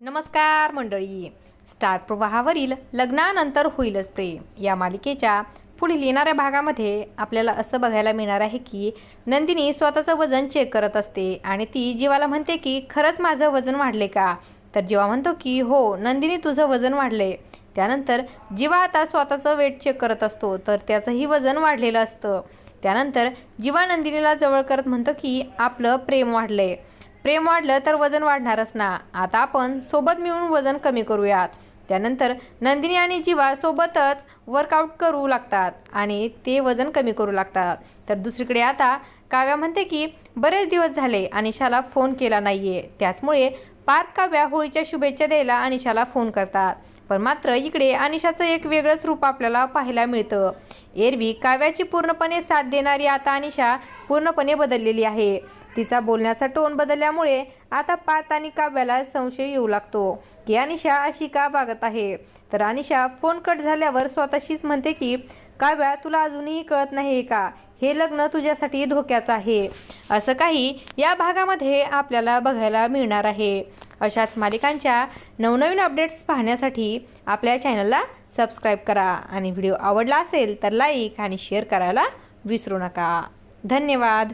नमस्कार मंडळी. स्टार प्रवाहावरील लग्नानंतर होईलच प्रेम या मालिकेच्या पुढील येणाऱ्या भागामध्ये आपल्याला असं बघायला मिळणार आहे की नंदिनी स्वतःचं वजन चेक करत असते आणि ती जीवाला म्हणते की खरंच माझं वजन वाढले का. तर जीवा म्हणतो की हो नंदिनी तुझं वजन वाढले. त्यानंतर जीवा आता स्वतःचं वेट चेक करत असतो तर त्याचंही वजन वाढलेलं असतं. त्यानंतर जीवा नंदिनीला जवळ करत म्हणतो की आपलं प्रेम वाढलंय. प्रेम वाढलं तर वजन वाढणारच ना. आता आपण सोबत मिळून वजन कमी करूयात. त्यानंतर नंदिनी आणि जीवा सोबतच वर्कआउट करू लागतात आणि ते वजन कमी करू लागतात. तर दुसरीकडे आता काव्या म्हणते की बरेच दिवस झाले अनिशाला फोन केला नाहीये. त्याचमुळे पार्थ काव्या होळीच्या शुभेच्छा द्यायला अनिशाला फोन करतात. पण मात्र इकडे अनिशाचं एक वेगळंच रूप आपल्याला पाहायला मिळतं. एरवी काव्याची पूर्णपणे साथ देणारी आता अनिशा पूर्णपणे बदललेली आहे. तिचा बोलण्याचा टोन बदलल्यामुळे आता पार्थ आणि काव्याला संशय येऊ लागतो की अनिशा अशी का वागत आहे. तर अनिशा फोन कट झाल्यावर स्वतःशीच म्हणते की काव्या तुला अजूनही कळत नाही का, हे लग्न तुझ्यासाठी धोक्याचं आहे. असं काही या भागामध्ये आपल्याला बघायला मिळणार आहे. अशाच मालिकांच्या नवनवीन अपडेट्स पाहण्यासाठी आपल्या चॅनलला सबस्क्राईब करा आणि व्हिडिओ आवडला असेल तर लाईक आणि शेअर करायला विसरू नका. धन्यवाद.